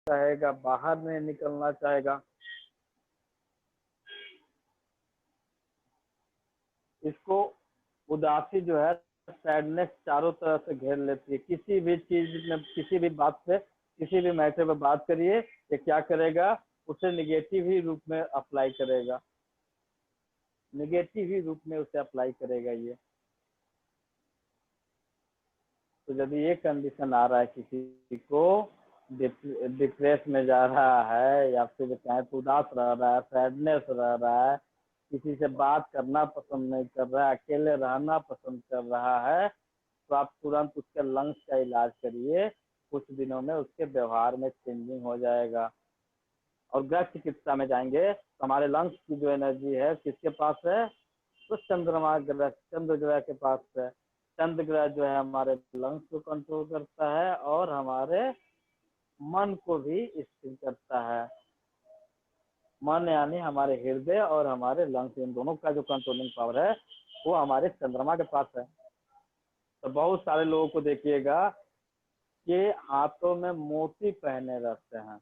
चाहेगा, बाहर नहीं निकलना चाहेगा। इसको उदासी जो है, सैडनेस चारों तरफ से घेर लेती है। किसी भी चीज में, किसी भी बात पे, किसी भी मैटर पे बात करिए, ये क्या करेगा, उसे निगेटिव ही रूप में अप्लाई करेगा, निगेटिव ही रूप में उसे अप्लाई करेगा ये। तो यदि ये कंडीशन आ रहा है किसी को, डिप्रेस में जा रहा है, या फिर चाहे तो उदास रह रहा है, सैडनेस रह रहा है, किसी से बात करना पसंद नहीं कर रहा है, अकेले रहना पसंद कर रहा है, तो आप तुरंत उसके लंग्स का इलाज करिए। कुछ दिनों में उसके व्यवहार में चेंजिंग हो जाएगा। और ग्रह चिकित्सा में जाएंगे तो हमारे लंग्स की जो एनर्जी है किसके पास है, तो चंद्रमा ग्रह, चंद्र ग्रह के पास है। चंद्र ग्रह जो है हमारे लंग्स को कंट्रोल करता है और हमारे मन को भी स्थिर करता है। मन यानी हमारे हृदय और हमारे लंग्स, इन दोनों का जो कंट्रोलिंग पावर है वो हमारे चंद्रमा के पास है। तो बहुत सारे लोगों को देखिएगा कि हाथों में मोती पहने रहते हैं।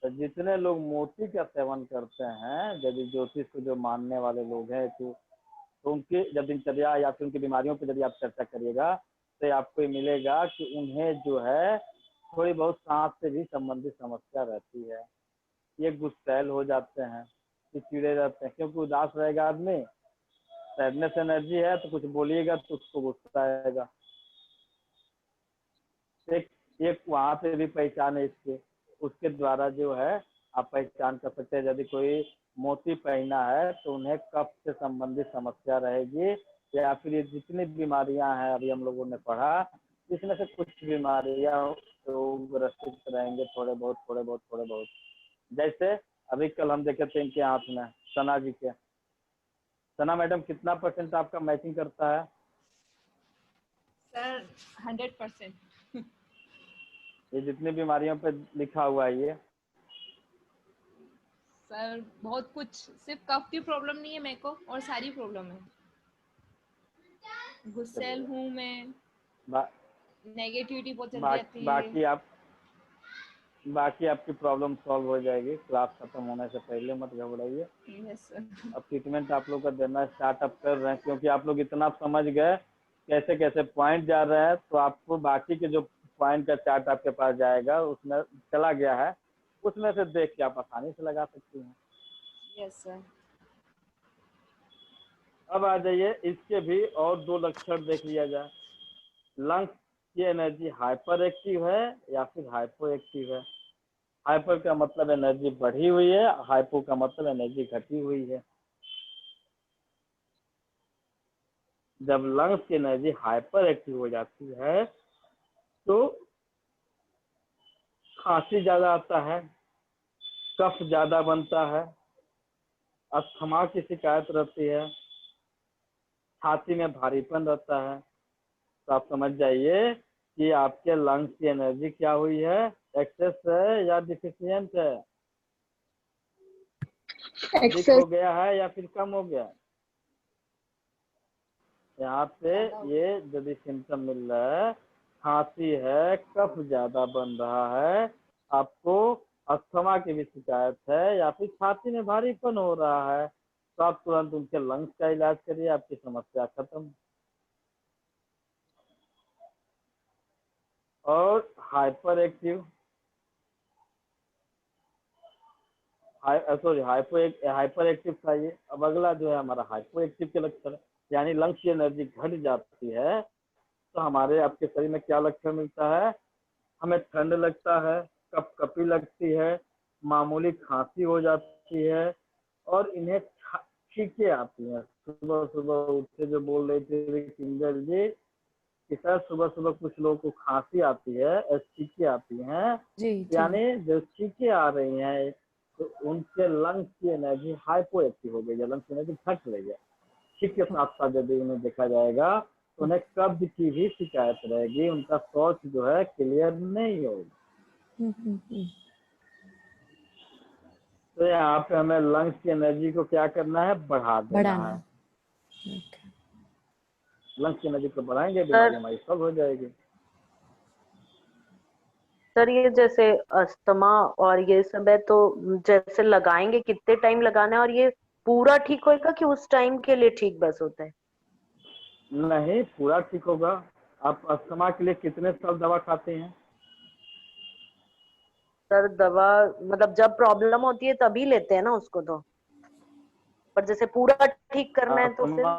तो जितने लोग मोती का सेवन करते हैं, यदि ज्योतिष को जो मानने वाले लोग हैं, तो उनकी जब दिनचर्या या फिर उनकी बीमारियों पर यदि आप चर्चा करिएगा तो आपको ये मिलेगा कि उन्हें जो है थोड़ी बहुत सांस से भी संबंधित समस्या रहती है। ये गुस्सैल हो जाते हैं, चिड़चिड़े रहते हैं, क्योंकि उदास रहेगा आदमी, सैडनेस एनर्जी है, तो कुछ बोलिएगा तो उसको गुस्सा आएगा। एक एक वहाँ पे भी पहचान है इसके, उसके द्वारा जो है आप पहचान कर सकते हैं। यदि कोई मोती पहना है तो उन्हें कफ से संबंधित समस्या रहेगी, या फिर ये जितनी बीमारियां हैं अभी हम लोगों ने पढ़ा, इसमें से कुछ बीमारियां तो ग्रसित रहेंगे, थोड़े बहुत थोड़े बहुत थोड़े बहुत। जैसे अभी कल हम देखे थे इनके हाथ में, सना जी के, सना मैडम कितना % आपका मैचिंग करता है? सर 100%। ये जितनी बीमारियों पे लिखा हुआ है ये? सर बहुत कुछ, सिर्फ कफ की प्रॉब्लम नहीं है मेरे को, और सारी प्रॉब्लम है। गुस्सैल हूँ मैं, नेगेटिविटी बहुत जल्दी आती है। बाकी आपकी प्रॉब्लम सॉल्व हो जाएगी। क्लास खत्म होने से पहले मत घबराइए। Yes sir. अब ट्रीटमेंट आप लोग का देना स्टार्टअप कर रहे हैं, क्योंकि आप लोग इतना समझ गए कैसे कैसे पॉइंट जा रहे हैं, तो आपको बाकी के जो पॉइंट का चार्ट आपके पास जाएगा, उसमें चला गया है, उसमें से देख के आप आसानी से लगा सकती हैं। Yes sir. अब आ जाइए, इसके भी और 2 लक्षण देख लिया जाए। लंग्स की एनर्जी हाइपर एक्टिव है या फिर हाइपो एक्टिव है। हाइपर का मतलब एनर्जी बढ़ी हुई है, हाइपो का मतलब एनर्जी घटी हुई है। जब लंग्स की एनर्जी हाइपर एक्टिव हो जाती है तो खांसी ज्यादा आता है, कफ ज्यादा बनता है, अस्थमा की शिकायत रहती है, छाती में भारीपन रहता है। तो आप समझ जाइए कि आपके लंग्स की एनर्जी क्या हुई है, एक्सेस है या डिफिशियंट है, अधिक हो गया है या फिर कम हो गया। यहाँ पे ये यदि सिम्टम मिल रहा है, खांसी है, कफ ज्यादा बन रहा है, आपको अस्थमा की भी शिकायत है, या फिर छाती में भारीपन हो रहा है, तो आप तुरंत उनके लंग्स का इलाज करिए, आपकी समस्या खत्म। और hyper active, sorry hyper active था ये। अब अगला जो है हमारा हाइपो एक्टिव के लक्षण, यानी लंग्स की एनर्जी घट जाती है, तो हमारे आपके शरीर में क्या लक्षण मिलता है, हमें ठंड लगता है, कपकपी लगती है, मामूली खांसी हो जाती है, और इन्हें छींके आती हैं। सुबह सुबह उठ के जो बोल रही थी किंजल जी कि सर सुबह सुबह कुछ लोगों को खांसी आती है और छींके आती हैं, यानी जो छींके आ रही हैं तो उनके लंग्स की एनर्जी हाइपो एक्टिव हो गई है, लंग्स की एनर्जी घट रही है। छींक के साथ साथ यदि उन्हें देखा जाएगा तो उन्हें कब्ज की भी शिकायत रहेगी, उनका शौच जो है क्लियर नहीं होगा। तो यहाँ पे हमें लंग्स की एनर्जी को क्या करना है, बढ़ा देना है। लंग्स की एनर्जी को बढ़ाएंगे, बीमारी हमारी सब हो जाएगी। सर ये जैसे अस्थमा और ये सब है, तो जैसे लगाएंगे कितने टाइम लगाना है, और ये पूरा ठीक होएगा कि उस टाइम के लिए ठीक बस होता है? नहीं, पूरा ठीक होगा। आप अस्थमा के लिए कितने साल दवा खाते हैं? सर दवा मतलब जब प्रॉब्लम होती है तभी लेते हैं ना उसको, तो पर जैसे पूरा ठीक करना है तो अस्थमा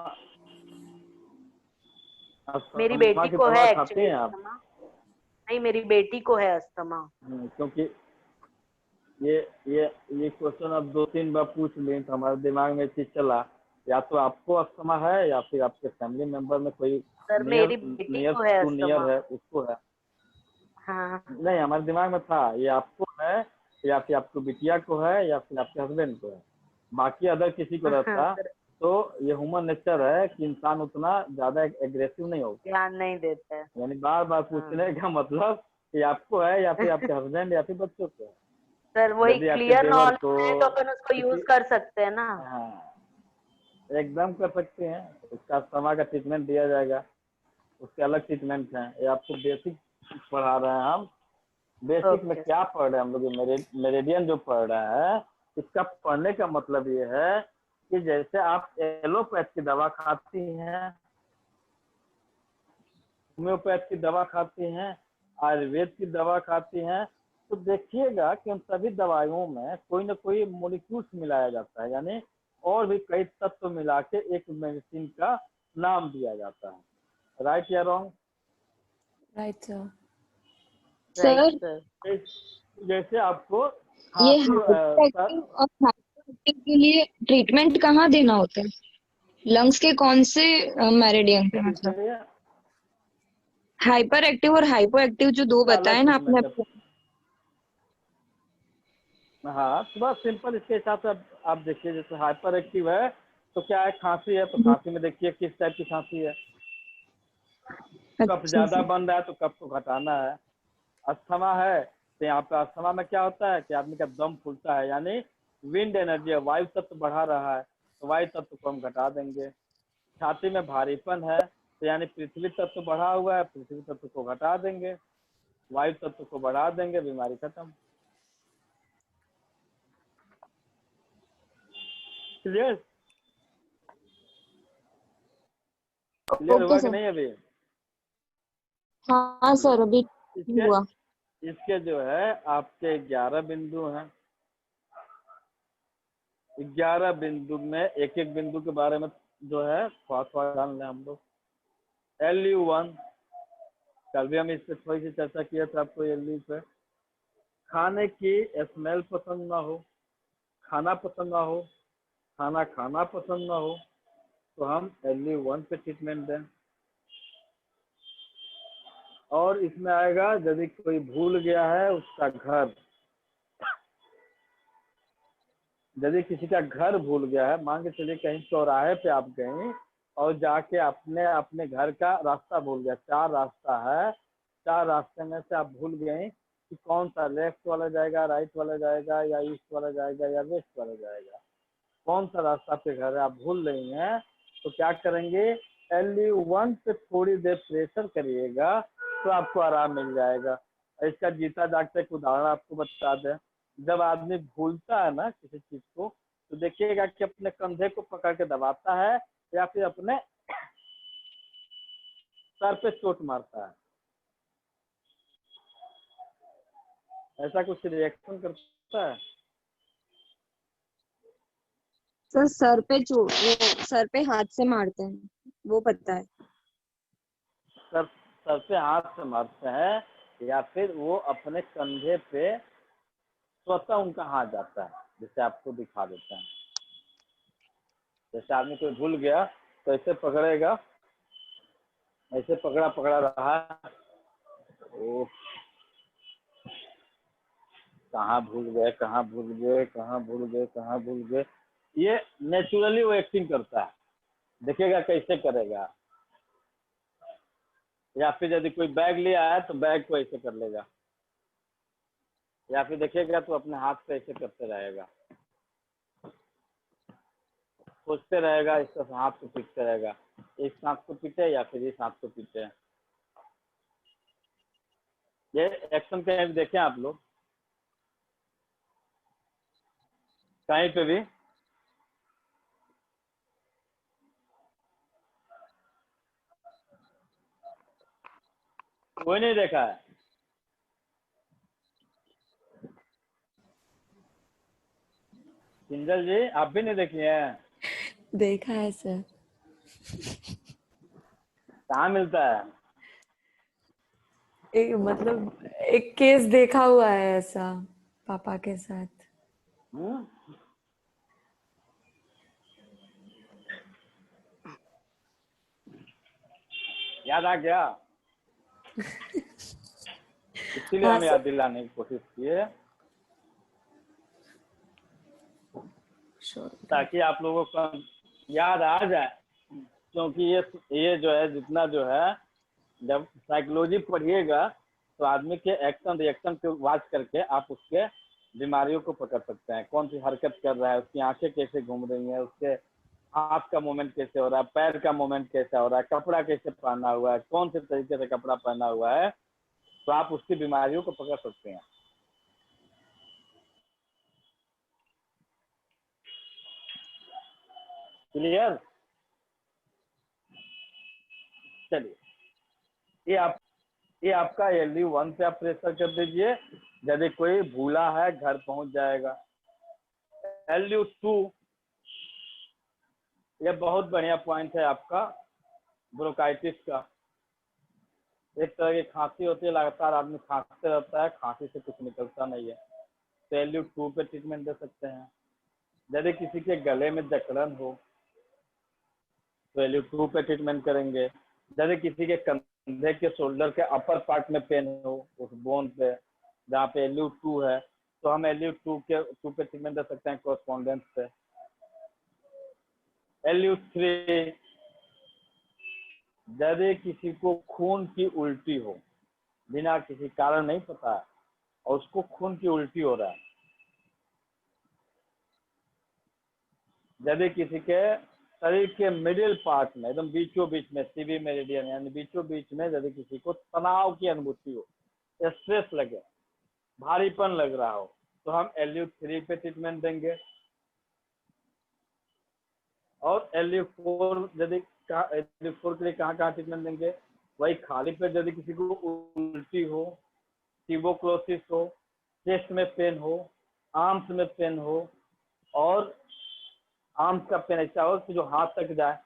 फिर। मेरी अस्थमा बेटी की को है दवा खाते एक्चुअली हैं आप? अस्थमा। नहीं, मेरी बेटी को है अस्थमा। क्योंकि ये ये ये क्वेश्चन अब 2-3 बार पूछ लें तो हमारे दिमाग में चीज चला, या तो आपको अस्थमा है या फिर आपके फैमिली मेंबर में कोई सर नियर मेरी बेटी नियर को है टू नियर अस्थमा। है, उसको है। हाँ। नहीं, हमारे दिमाग में था ये आपको है, या फिर आपको बिटिया को है, या फिर आपके हस्बैंड को है। बाकी अदर किसी को रहता सर तो ये ह्यूमन नेचर है कि इंसान उतना ज्यादा एग्रेसिव नहीं होगा। ध्यान नहीं देता है। यानी बार बार पूछने का मतलब कि आपको है या फिर आपके हस्बैंड या फिर बच्चों को है। सर वही यदि आपके क्लियर देवर को नॉलेज है तो अपन उसको यूज किसी, कर सकते हैं ना। हाँ, एकदम कर सकते हैं। उसका अस्थमा का ट्रीटमेंट दिया जाएगा, उसके अलग ट्रीटमेंट हैं। ये आपको बेसिक पढ़ा रहे हैं हम। बेसिक में ओके। क्या पढ़ रहे हैं हम लोग? मेरेडियन जो पढ़ रहा है, इसका पढ़ने का मतलब ये है कि जैसे आप एलोपैथ की दवा खाती हैं, होम्योपैथ की दवा खाती हैं, आयुर्वेद की दवा खाती हैं, तो देखिएगा कि उन सभी दवाइयों में कोई ना कोई मोलिक्यूल्स मिलाया जाता है, यानी और भी कई तत्व मिला के एक मेडिसिन का नाम दिया जाता है। राइट या wrong? Right sir. Right sir sir. जैसे आपको ये खांसी हाइपर एक्टिव और हाइपर एक्टिव के लिए ट्रीटमेंट कहाँ देना होता है? लंग्स के कौन से मेरिडियन पे मतलब? इसके लिए हाइपर एक्टिव और हाइपो एक्टिव जो दो अलग बताए ना आपने। ट्रीटमेंट है। हाँ, तो बस सिंपल इसके हिसाब से आप देखिए। जैसे हाइपर एक्टिव है तो क्या है, खांसी है तो खांसी में देखिए किस टाइप की खांसी है। कफ अच्छा ज्यादा सर। बन रहा है तो कफ को घटाना है। अस्थमा है तो यहाँ पे अस्थमा में क्या होता है कि आदमी का दम फूलता है, यानी विंड एनर्जी है, वायु तत्व बढ़ा रहा है, तो वायु तत्व को हम घटा देंगे। छाती में भारीपन है तो यानी पृथ्वी तत्व बढ़ा हुआ है, पृथ्वी तत्व को घटा देंगे, वायु तत्व को बढ़ा देंगे, बीमारी खत्म। क्लियर? क्लियर ओके हुआ कि सर। नहीं अभी? हाँ सर, अभी इसके हुआ। इसके जो है आपके 11 बिंदु हैं। 11 बिंदु में एक एक बिंदु के बारे में जो है थोड़ा थोड़ा जान लें हम लोग। LU1, कल भी हम इस पर थोड़ी सी चर्चा किया था आपको। LU पे खाने की स्मेल पसंद ना हो, खाना पसंद ना हो, खाना खाना पसंद ना हो, तो हम LU1 पे ट्रीटमेंट दें। और इसमें आएगा यदि कोई भूल गया है उसका घर, यदि किसी का घर भूल गया है, मान के चलिए कहीं चौराहे पे आप गए और जाके अपने अपने घर का रास्ता भूल गया, 4 रास्ता है, 4 रास्ते में से आप भूल गए कि कौन सा लेफ्ट वाला जाएगा, राइट वाला जाएगा, या ईस्ट वाला जाएगा, या वेस्ट वाला जाएगा, कौन सा रास्ता आपके घर है, आप भूल रही हैं, तो क्या करेंगे, LU1 पे थोड़ी देर प्रेशर करिएगा तो आपको आराम मिल जाएगा। इसका जीता जागता एक उदाहरण आपको बता दें। जब आदमी भूलता है ना किसी चीज को, तो देखिएगा कि अपने कंधे को पकड़ के दबाता है या फिर अपने सर पे चोट मारता है। ऐसा कुछ रिएक्शन करता है? सर सर पे वो सर पे हाथ से मारते हैं, वो पता है। सर सर पे हाथ से मारते हैं या फिर वो अपने कंधे पे स्वतः उनका हाथ जाता है। जैसे आपको दिखा देते हैं। जैसे आदमी कोई भूल गया तो ऐसे पकड़ेगा, ऐसे पकड़ा पकड़ा रहा, ओ कहाँ भूल गए, कहाँ भूल गए, कहाँ भूल गए, कहाँ भूल गए, ये नेचुरली वो एक्टिंग करता है। देखिएगा कैसे करेगा। या फिर यदि कोई बैग ले आया तो बैग को ऐसे कर लेगा, या फिर देखिएगा तो अपने हाथ पे ऐसे करते रहेगा, सोचते रहेगा, इस तरह हाथ को पीटते रहेगा, इस हाथ को पीटे या फिर इस हाथ को पीटे। ये एक्शन कहीं भी देखें आप लोग, कहीं पे भी? कोई नहीं देखा है? किंजल जी आप भी नहीं देखी हैं? देखा है सर। कहाँ मिलता है? मतलब एक केस देखा हुआ है ऐसा पापा के साथ। हम्म? याद आ गया? इसीलिए हाँ हम याद दिलाने की कोशिश किए, ताकि आप लोगों को याद आ जाए। क्योंकि ये जो है, जितना जो है, जब साइकोलॉजी पढ़िएगा तो आदमी के एक्शन रिएक्शन को वॉच करके आप उसके बीमारियों को पकड़ सकते हैं। कौन सी हरकत कर रहा है, उसकी आंखें कैसे घूम रही हैं, उसके हाथ का मूवमेंट कैसे हो रहा है, पैर का मूवमेंट कैसे हो रहा है, कपड़ा कैसे पहना हुआ है, कौन से तरीके से कपड़ा पहना हुआ है, तो आप उसकी बीमारियों को पकड़ सकते हैं। क्लियर? चलिए, ये आपका LU1 पे आप प्रेशर कर दीजिए। यदि कोई भूला है घर पहुंच जाएगा। LU2 ये बहुत बढ़िया पॉइंट है आपका, ब्रोंकाइटिस का। एक तरह की खांसी होती है, लगातार आदमी खांसते रहता है, खांसी से कुछ निकलता नहीं है, तो LU2 पे ट्रीटमेंट दे सकते हैं। यदि किसी के गले में जकड़न हो तो LU2 पे ट्रीटमेंट करेंगे। यदि किसी के कंधे के शोल्डर के अपर पार्ट में पेन हो, उस बोन पे जहाँ पे LU2 है, तो हम LU2 पे ट्रीटमेंट दे सकते हैं कॉरेस्पॉन्डेंस पे। LU3 यदि किसी को खून की उल्टी हो, बिना किसी कारण नहीं पता है, और उसको खून की उल्टी हो रहा है, यदि किसी के शरीर के मिडिल पार्ट में, एकदम बीचों बीच में, सीबी मेरिडियन यानी बीचों बीच में, यदि किसी को तनाव की अनुभूति हो, स्ट्रेस लगे, भारीपन लग रहा हो, तो हम LU3 पे ट्रीटमेंट देंगे। और LU4 यदि LU4 के लिए कहाँ ट्रीटमेंट देंगे? वही खाली पेट यदि किसी को उल्टी हो, ट्यूबरकुलोसिस हो, चेस्ट में पेन हो, आर्म्स में पेन हो, और आर्म्स का पेन ऐसा हो कि जो हाथ तक जाए,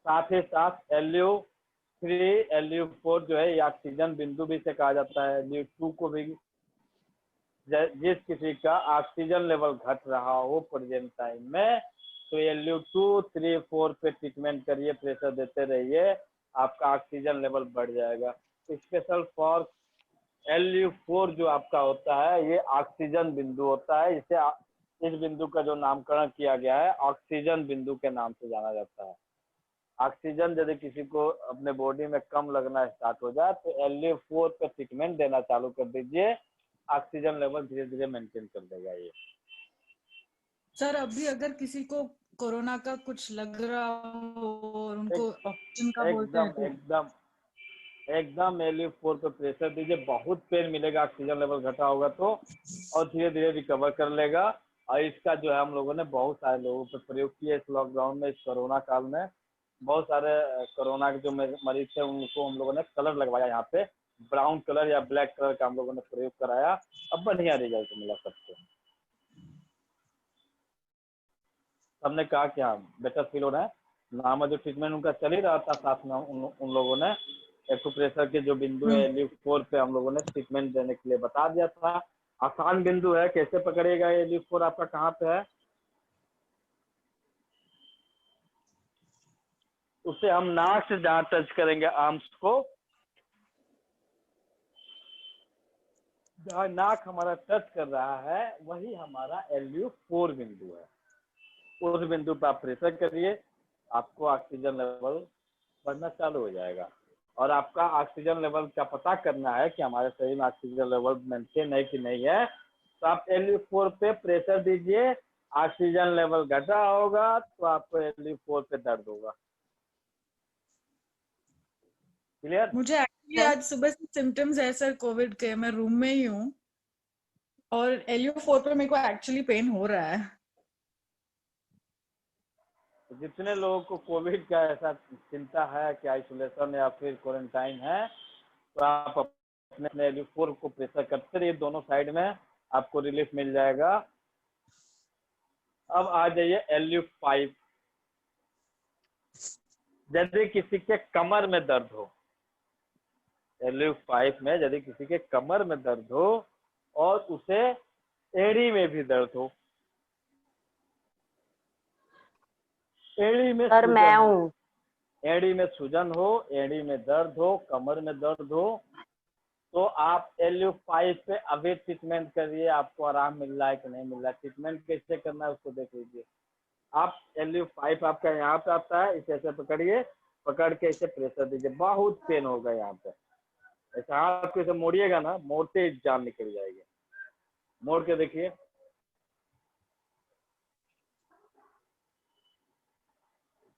साथ ही साथ LU3 LU4 जो है ये ऑक्सीजन बिंदु भी से कहा जाता है। LU2 को भी, जिस किसी का ऑक्सीजन लेवल घट रहा हो प्रेजेंट टाइम में, तो LU2 3 4 पे ट्रीटमेंट करिए, प्रेशर देते रहिए, आपका ऑक्सीजन लेवल बढ़ जाएगा। स्पेशल फॉर LU4 जो आपका होता है, ये ऑक्सीजन बिंदु होता है। इस बिंदु का जो नामकरण किया गया है, ऑक्सीजन बिंदु के नाम से जाना जाता है। ऑक्सीजन यदि किसी को अपने बॉडी में कम लगना स्टार्ट हो जाए तो LU4 पे ट्रीटमेंट देना चालू कर दीजिए, ऑक्सीजन लेवल धीरे धीरे मेंटेन कर देगा ये। सर अभी अगर किसी को कोरोना का कुछ लग रहा हो और उनको ऑक्सीजन का बोलते हैं तो एकदम LU4 पे प्रेशर दीजिए, बहुत पेन मिलेगा ऑक्सीजन लेवल घटा होगा तो, और धीरे धीरे रिकवर कर लेगा। और इसका जो है हम लोगों ने बहुत सारे लोगों पर प्रयोग किया इस लॉकडाउन में, इस कोरोना काल में। बहुत सारे कोरोना के जो मरीज थे उनको हम लोगों ने कलर लगवाया, यहाँ पे ब्राउन कलर या ब्लैक कलर का हम लोगों ने प्रयोग कराया, अब बढ़िया रिजल्ट मिला सबको। सबने कहा कि हाँ बेटर फील हो रहा है। नॉर्मल जो ट्रीटमेंट उनका चल ही रहा था, साथ में उन लोगों ने एक्यूप्रेशर के जो बिंदु है LU4 पे हम लोगों ने ट्रीटमेंट देने के लिए बता दिया था। आसान बिंदु है, कैसे पकड़ेगा LU4 आपका कहाँ पे है, उसे हम नाक से जहाँ टच करेंगे आर्म्स को, जहाँ नाक हमारा टच कर रहा है वही हमारा LU4 बिंदु है। उस बिंदु पर आप प्रेशर करिए, आपको ऑक्सीजन लेवल बढ़ना चालू हो जाएगा। और आपका ऑक्सीजन लेवल का पता करना है कि हमारे शरीर में ऑक्सीजन लेवल मेंटेन है कि नहीं है, तो आप LU4 पे प्रेशर दीजिए, ऑक्सीजन लेवल घटा होगा तो आपको LU4 पे दर्द होगा। क्लियर? मुझे ये आज सुबह से सिम्टम्स है सर कोविड के, मैं रूम में ही हूँ और LU4 पर मेरे को एक्चुअली पेन हो रहा है। तो जितने लोगों को कोविड का ऐसा चिंता है कि आइसोलेशन या फिर क्वारंटाइन है, तो आप अपने LU4 को प्रेशर करते रहिए दोनों साइड में, आपको रिलीफ मिल जाएगा। अब आ जाइए LU5। यदि किसी के कमर में दर्द हो, LU5 में यदि किसी के कमर में दर्द हो और उसे एड़ी में भी दर्द हो, एड़ी में सर मैं सूजन हो, हूँ। एड़ी में सूजन हो, एड़ी में दर्द हो, कमर में दर्द हो, तो आप LU5 पे अभी ट्रीटमेंट करिए। आपको आराम मिल रहा है कि नहीं मिल रहा है, ट्रीटमेंट कैसे करना है उसको देख लीजिए। आप LU5 आपका यहाँ पे आता है, इसे ऐसे पकड़िए, पकड़ के इसे प्रेशर दीजिए। बहुत पेन होगा यहाँ पे, ऐसे हाथ को इसे मोड़िएगा ना, मोड़ते ही जान निकल जाएगी। मोड़ के देखिए,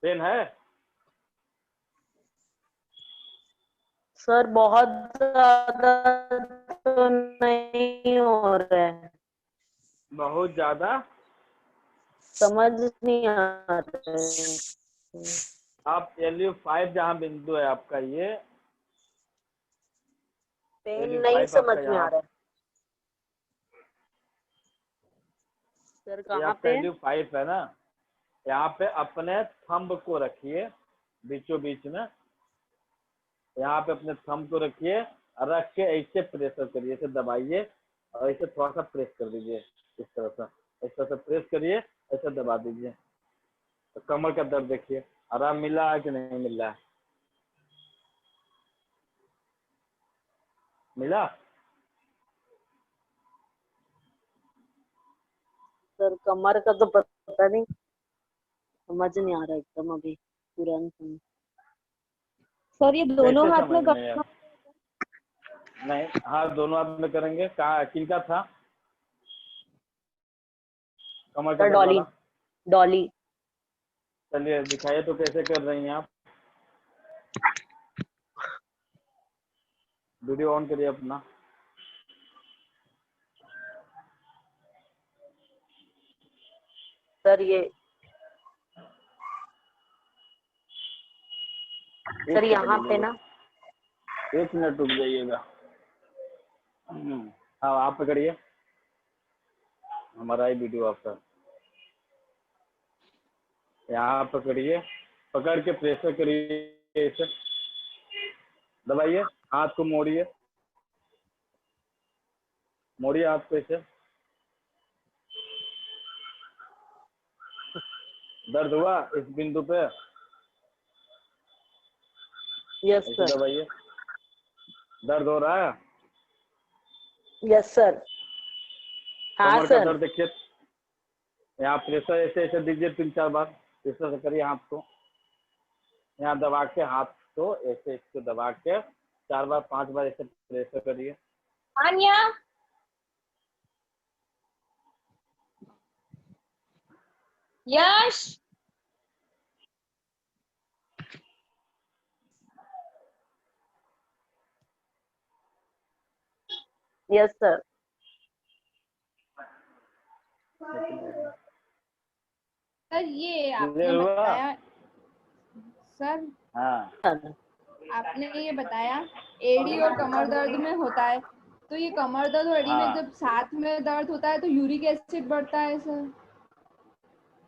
पेन है? सर बहुत ज्यादा तो नहीं हो रहा है, बहुत ज्यादा समझ नहीं आ रहा है। आप LU5 जहाँ बिंदु है आपका, ये पेन नहीं LU5 समझ आपका में आ यहाँ, रहा है सर। ये कहाँ आपका पे? LU5 है ना, यहाँ पे अपने थंब को रखिए बीचों बीच में, यहाँ पे अपने थंब को रखिए और रख के ऐसे प्रेशर करिए, ऐसे दबाइए और ऐसे थोड़ा सा प्रेस कर दीजिए, इस तरह से प्रेस करिए, ऐसे दबा दीजिए। तो कमर का दर्द देखिए, आराम मिला है कि नहीं मिला है? मिला? सर कमर का तो पता नहीं, समझ नहीं आ रहा एकदम अभी तुरंत में। सर ये दोनों कैसे हाथ समझ में नहीं आया? नहीं, हाँ दोनों हाथ में करेंगे। कहाँ, किनका था कमर का सर दर्द डॉली, वाला? डॉली। चलिए दिखाइए तो कैसे कर रही हैं आप। वीडियो ऑन करिए अपना। सर ये सर यहाँ पे ना, 1 मिनट रुक जाइएगा। हाँ आप पकड़िए, हमारा ही वीडियो आपका, यहाँ पकड़िए, पकड़ के प्रेशर करिए, इसे दबाइए, हाथ को मोड़िए, मोड़िए हाथ को, इसे दर्द हुआ इस बिंदु पे, यस इसे सर, दबाइए, दर्द हो रहा है? Yes sir. हाँ कमर का सर। दर्द देखिए, यहाँ प्रेशर ऐसे ऐसे दीजिए 3-4 बार, प्रेशर से करिए हाथ को, यहाँ दबा के हाथ को ऐसे इसको दबा के 4 बार 5 बार ऐसे प्रेशर करिए। आन्या यश यस सर। सर ये आपने क्लियर हुआ? बताया सर, हाँ आपने ये बताया एड़ी और कमर दर्द में होता है, तो ये कमर दर्द और एड़ी में हाँ। जब साथ में दर्द होता है तो यूरिक एसिड बढ़ता है सर,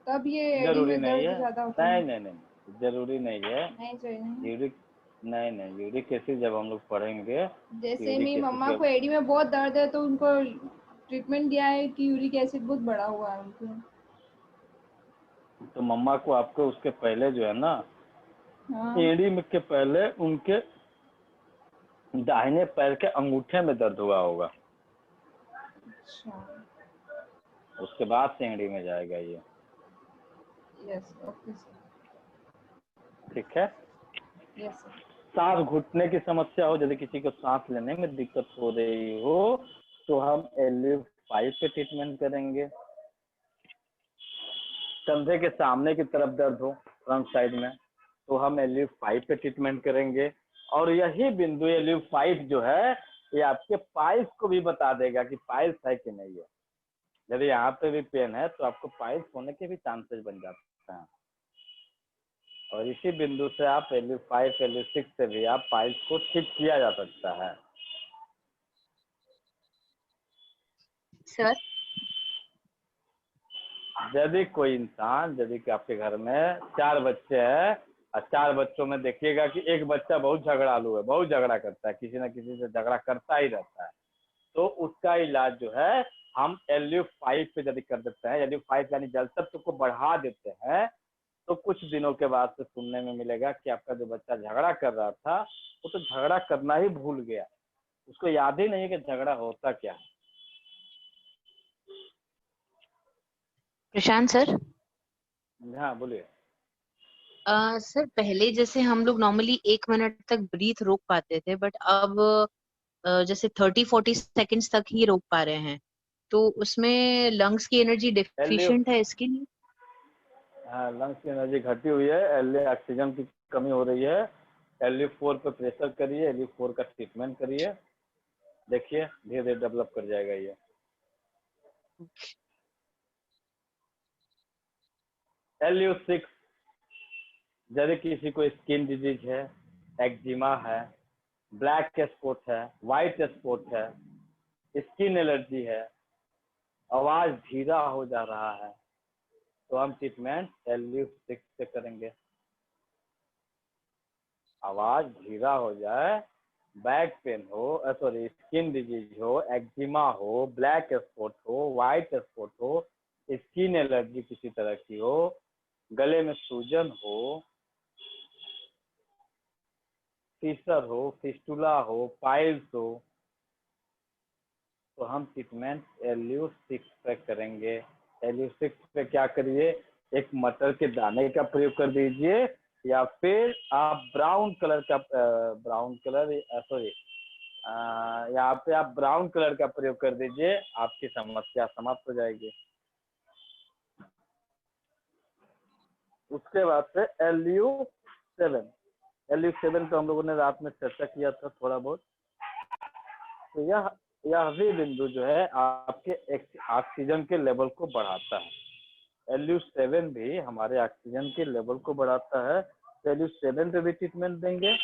तब ये एड़ी जरूरी में नहीं दर्द है, ज्यादा होता है। नहीं, जरूरी नहीं है। नहीं सर, यूरिक नहीं, यूरिक एसिड जब हम लोग पढ़ेंगे, जैसे यूरिक मेरी एसिड मम्मा का को एड़ी में बहुत दर्द है तो उनको ट्रीटमेंट दिया है कि यूरिक एसिड बहुत बढ़ा हुआ है उनको। तो मम्मा को आपको उसके पहले जो है ना, हाँ एड़ी में के पहले उनके दाहिने पैर के अंगूठे में दर्द हुआ होगा, अच्छा, उसके बाद से एड़ी में जाएगा ये। यस ओके सर, ठीक है। Yes sir. सांस घुटने की समस्या हो, यदि किसी को सांस लेने में दिक्कत हो रही हो, तो हम LU5 पे ट्रीटमेंट करेंगे। कंधे के सामने की तरफ दर्द हो फ्रंट साइड में, तो हम LU5 पे ट्रीटमेंट करेंगे। और यही बिंदु LU5 जो है ये आपके पाइल्स को भी बता देगा कि पाइल्स है कि नहीं है। यदि यहाँ पे भी पेन है तो आपको पाइल्स होने के भी चांसेस बन जाते हैं। और इसी बिंदु से आप LU5 LU6 से भी आप पाइल्स को ठीक किया जा सकता है। सर यदि कोई इंसान, यदि कि आपके घर में 4 बच्चे हैं और 4 बच्चों में देखिएगा कि एक बच्चा बहुत झगड़ालू है, बहुत झगड़ा करता है, किसी न किसी से झगड़ा करता ही रहता है, तो उसका इलाज जो है हम LU5 पे यदि कर देते हैं, LU5 यानी जल तत्व को बढ़ा देते हैं, तो कुछ दिनों के बाद से सुनने में मिलेगा कि आपका जो बच्चा झगड़ा कर रहा था वो तो झगड़ा करना ही भूल गया, उसको याद ही नहीं कि झगड़ा होता क्या है। प्रशांत सर, हाँ बोलिए। सर पहले जैसे हम लोग नॉर्मली 1 मिनट तक ब्रीथ रोक पाते थे, बट अब जैसे 30-40 सेकंड्स तक ही रोक पा रहे हैं, तो उसमें लंग्स की एनर्जी डेफिशिएंट है इसके लिए? हाँ, लंग्स की एनर्जी घटी हुई है, ऑक्सीजन की कमी हो रही है। LU4 पे प्रेशर करिए, LU4 का ट्रीटमेंट करिए, देखिए धीरे धीरे डेवलप कर जाएगा ये। LU6 यदि किसी को स्किन डिजीज है, एक्जिमा है, ब्लैक स्पॉट है, व्हाइट स्पॉट है, स्किन एलर्जी है, आवाज धीरा हो जा रहा है, तो हम ट्रीटमेंट LU6 से करेंगे। आवाज धीरा हो जाए, बैक पेन हो, सॉरी स्किन डिजीज हो, एक्जिमा हो, ब्लैक स्पॉट हो, व्हाइट स्पॉट हो, स्किन एलर्जी किसी तरह की हो, गले में सूजन हो, फीसर हो, फिस्टुला हो, पाइल्स हो, तो हम ट्रीटमेंट LU6 पे करेंगे। LU6 पे क्या करिए, एक मटर के दाने का प्रयोग कर दीजिए, या फिर आप ब्राउन कलर का यहाँ पे आप ब्राउन कलर का प्रयोग कर दीजिए, आपकी समस्या समाप्त हो जाएगी। उसके बाद से LU7 पे हम लोगों ने रात में चर्चा किया था थोड़ा बहुत। तो यह भी बिंदु जो है आपके ऑक्सीजन के लेवल को बढ़ाता है। LU7 भी हमारे ऑक्सीजन के लेवल को बढ़ाता है, तो LU7 पे भी ट्रीटमेंट देंगे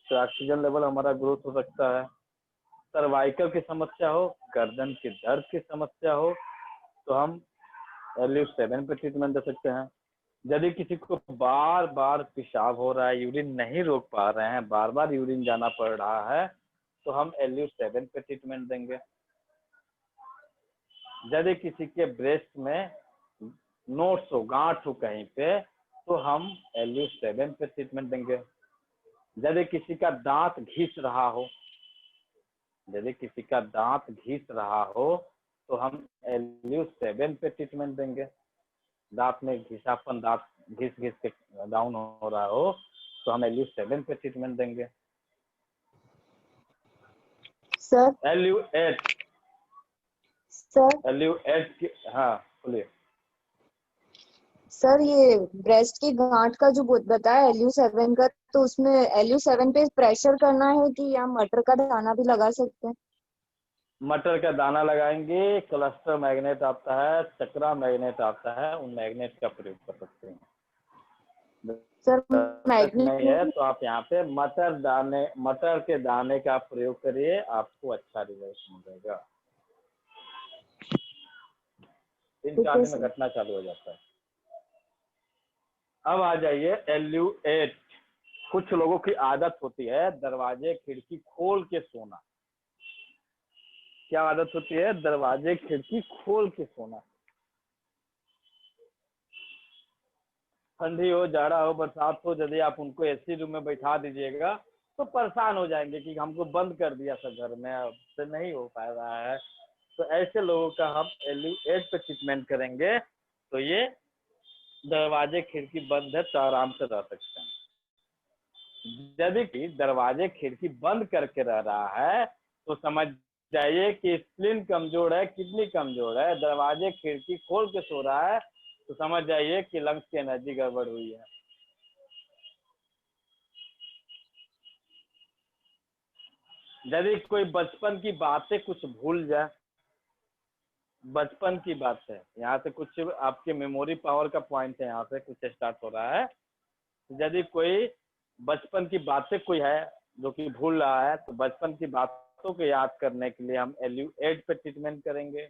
तो ऑक्सीजन लेवल हमारा ग्रोथ हो सकता है। सर्वाइकल की समस्या हो, गर्दन की दर्द की समस्या हो, तो हम LU7 पे ट्रीटमेंट दे सकते हैं। यदि किसी को बार बार पेशाब हो रहा है, यूरिन नहीं रोक पा रहे हैं, बार बार यूरिन जाना पड़ रहा है, तो हम LU7 पे ट्रीटमेंट देंगे। यदि किसी के ब्रेस्ट में नोट्स हो, गांठ हो कहीं पे, तो हम LU7 पे ट्रीटमेंट देंगे। यदि किसी का दांत घिस रहा हो, तो हम LU7 पे ट्रीटमेंट देंगे। दांत में घिसापन, दांत घिस के डाउन हो रहा हो, तो हम LU7 पे ट्रीटमेंट देंगे। सर LU8 की, हाँ बोलिए। सर ये ब्रेस्ट की गांठ का जो बताया LU7 का, तो उसमें LU7 पे प्रेशर करना है कि या मटर का दाना भी लगा सकते हैं? मटर का दाना लगाएंगे, क्लस्टर मैग्नेट आता है, चक्रा मैग्नेट आता है, उन मैग्नेट का प्रयोग कर सकते हैं। सर नहीं है मैग्नेट तो आप यहाँ पे मटर के दाने का प्रयोग करिए, आपको अच्छा रिजल्ट मिलेगा। 3-4 दिन में घटना चालू हो जाता है। अब आ जाइए LU8। कुछ लोगों की आदत होती है दरवाजे खिड़की खोल के सोना। क्या आदत होती है? दरवाजे खिड़की खोल के सोना। ठंडी हो, जाड़ा हो, बरसात हो, यदि आप उनको AC रूम में बैठा दीजिएगा तो परेशान हो जाएंगे कि हमको बंद कर दिया सब घर में, अब से नहीं हो पा रहा है। तो ऐसे लोगों का हम LU8 पे ट्रीटमेंट करेंगे, तो ये दरवाजे खिड़की बंद है तो आराम से रह सकते हैं। यदि कि दरवाजे खिड़की बंद करके रह रहा है तो समझ जाइए कि स्प्लीन कमजोर है, किडनी कमजोर है। दरवाजे खिड़की खोल के सो रहा है तो समझ जाइए कि लंग्स की एनर्जी गड़बड़ हुई है। यदि कोई बचपन की बातें कुछ भूल जाए, बचपन की बात है, यहाँ से कुछ आपके मेमोरी पावर का पॉइंट है, यहाँ से कुछ स्टार्ट हो रहा है। यदि कोई बचपन की बातें कोई है जो कि भूल रहा है, तो बचपन की बातों को याद करने के लिए हम LU8 पे ट्रीटमेंट करेंगे।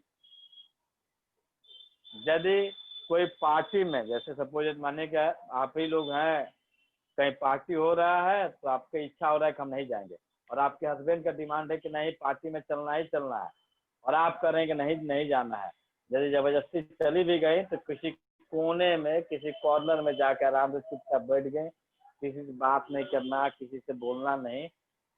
यदि कोई पार्टी में, जैसे सपोज मानिए कि आप ही लोग हैं, कहीं पार्टी हो रहा है, तो आपकी इच्छा हो रहा है कि हम नहीं जाएंगे, और आपके हस्बैंड का डिमांड है कि नहीं पार्टी में चलना ही चलना है, और आप कह रहे हैं कि नहीं नहीं जाना है। यदि जबरदस्ती चली भी गई तो किसी कोने में, किसी कॉर्नर में जाकर आराम से चुपचाप बैठ गए, किसी से बात नहीं करना, किसी से बोलना नहीं।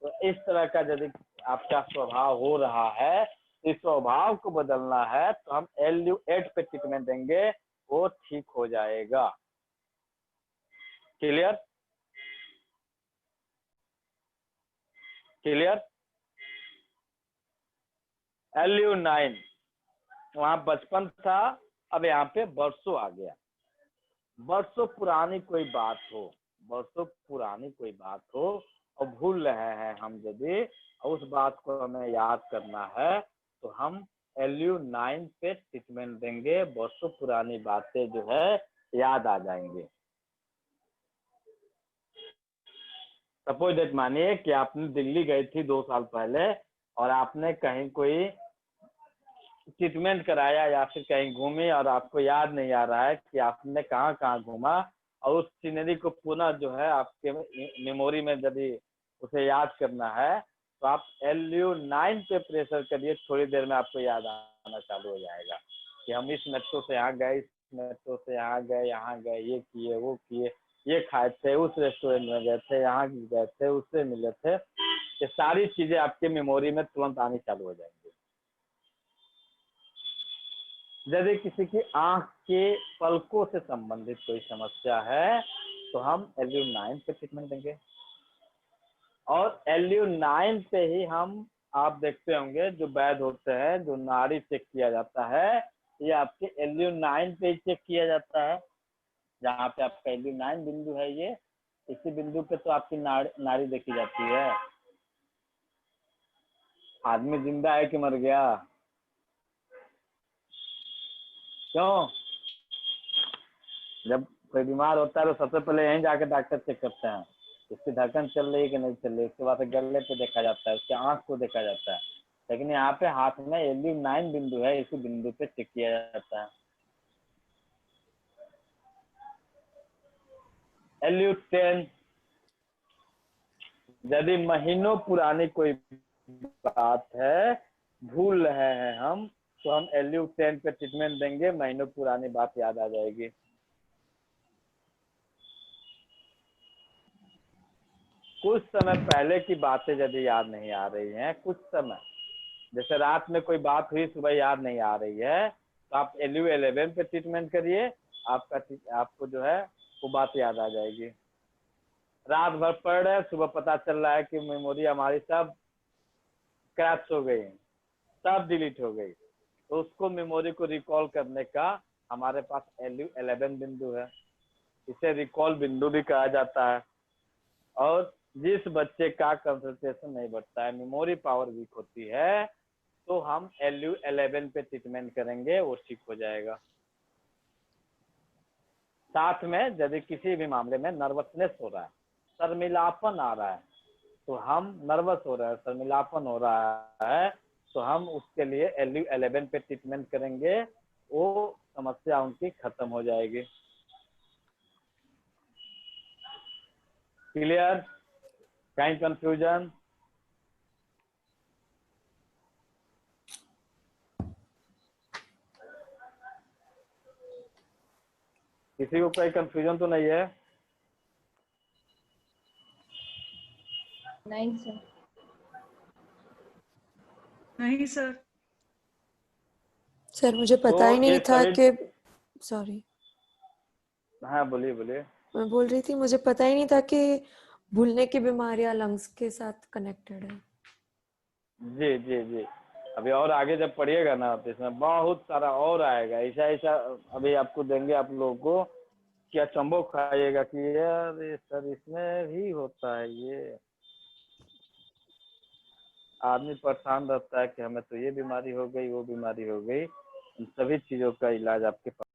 तो इस तरह का यदि आपका स्वभाव हो रहा है, इस स्वभाव को बदलना है, तो हम LU8 पे ट्रीटमेंट देंगे, वो ठीक हो जाएगा। क्लियर? क्लियर? LU9 वहां बचपन था, अब यहाँ पे वर्षों आ गया। वर्षों पुरानी कोई बात हो, वर्षों पुरानी कोई बात हो और भूल रहे हैं हम, यदि उस बात को हमें याद करना है, तो हम LU9 पे ट्रीटमेंट देंगे, वर्षों पुरानी बातें जो है याद आ जाएंगे। सपोज दैट मानिए कि आपने दिल्ली गई थी 2 साल पहले, और आपने कहीं कोई ट्रीटमेंट कराया या फिर कहीं घूमी, और आपको याद नहीं आ रहा है कि आपने कहाँ कहाँ घूमा, और उस सीनरी को पुनः जो है आपके मेमोरी में यदि उसे याद करना है, तो आप LU9 पे प्रेशर करिए, थोड़ी देर में आपको याद आना चालू हो जाएगा कि हम इस मेट्रो से यहाँ गए, इस मेट्रो से यहाँ गए, ये किए, वो किए, ये खाए थे, उस रेस्टोरेंट में गए थे, यहाँ गए थे, उससे मिले थे। ये सारी चीजें आपके मेमोरी में तुरंत आनी चालू हो जाएंगी। यदि किसी की आंख के पलकों से संबंधित कोई समस्या है, तो हम LU9 पे ट्रीटमेंट देंगे, और LU9 पे ही हम, आप देखते होंगे जो वैध होते हैं, जो नाड़ी चेक किया जाता है, ये आपके LU9 पे ही चेक किया जाता है। जहाँ पे आपका LU9 बिंदु है, ये इसी बिंदु पे तो आपकी नाड़ी देखी जाती है। आदमी जिंदा है कि मर गया? क्यों? जब कोई बीमार होता है तो सबसे पहले यहीं जाकर डॉक्टर चेक करते हैं, उसकी धड़कन चल रही है कि नहीं चल रही, उसके बाद गले पे देखा जाता है, उसके आंख को देखा जाता है। लेकिन यहाँ पे हाथ में LU9 बिंदु है, इसी बिंदु पे चेक किया जाता है। LU10 यदि महीनों पुरानी कोई बात है, भूल रहे हैं हम, तो हम LU10 पे ट्रीटमेंट देंगे, महीनों पुरानी बात याद आ जाएगी। कुछ समय पहले की बातें यदि याद नहीं आ रही हैं, कुछ समय, जैसे रात में कोई बात हुई, सुबह याद नहीं आ रही है, तो आप LU11 पे ट्रीटमेंट करिए, आपको जो है वो बात याद आ जाएगी। रात भर पढ़ रहे, सुबह पता चल रहा है कि मेमोरी हमारी सब क्रैश हो गई, सब डिलीट हो गई, तो उसको मेमोरी को रिकॉल करने का हमारे पास LU11 बिंदु है, इसे रिकॉल बिंदु भी कहा जाता है। और जिस बच्चे का कंसंट्रेशन नहीं बढ़ता है, मेमोरी पावर वीक होती है, तो हम LU11 पे ट्रीटमेंट करेंगे, वो ठीक हो जाएगा। साथ में यदि किसी भी मामले में नर्वसनेस हो रहा है, शर्मिलापन आ रहा है, तो हम नर्वस हो रहे हैं, शर्मिलापन हो रहा है, तो हम उसके लिए LU11 पे ट्रीटमेंट करेंगे, वो समस्या उनकी खत्म हो जाएगी। क्लियर? कहीं कंफ्यूजन? किसी को कोई कंफ्यूजन तो नहीं है? नहीं सर। नहीं सर। सर मुझे पता तो ही नहीं ये था सभी, कि, सॉरी, हाँ बोलिए बोलिए। मैं बोल रही थी मुझे पता ही नहीं था कि भूलने की बीमारियां लंग्स के साथ कनेक्टेड है। जी जी जी, अभी और आगे जब पढ़िएगा ना, तो इसमें बहुत सारा और आएगा, ऐसा ऐसा अभी आपको देंगे आप लोगों को कि अचंभो खाइएगा कि यार ये सर इसमें भी होता है ये। आदमी परेशान रहता है कि हमें तो ये बीमारी हो गई, वो बीमारी हो गई। इन सभी चीजों का इलाज आपके पास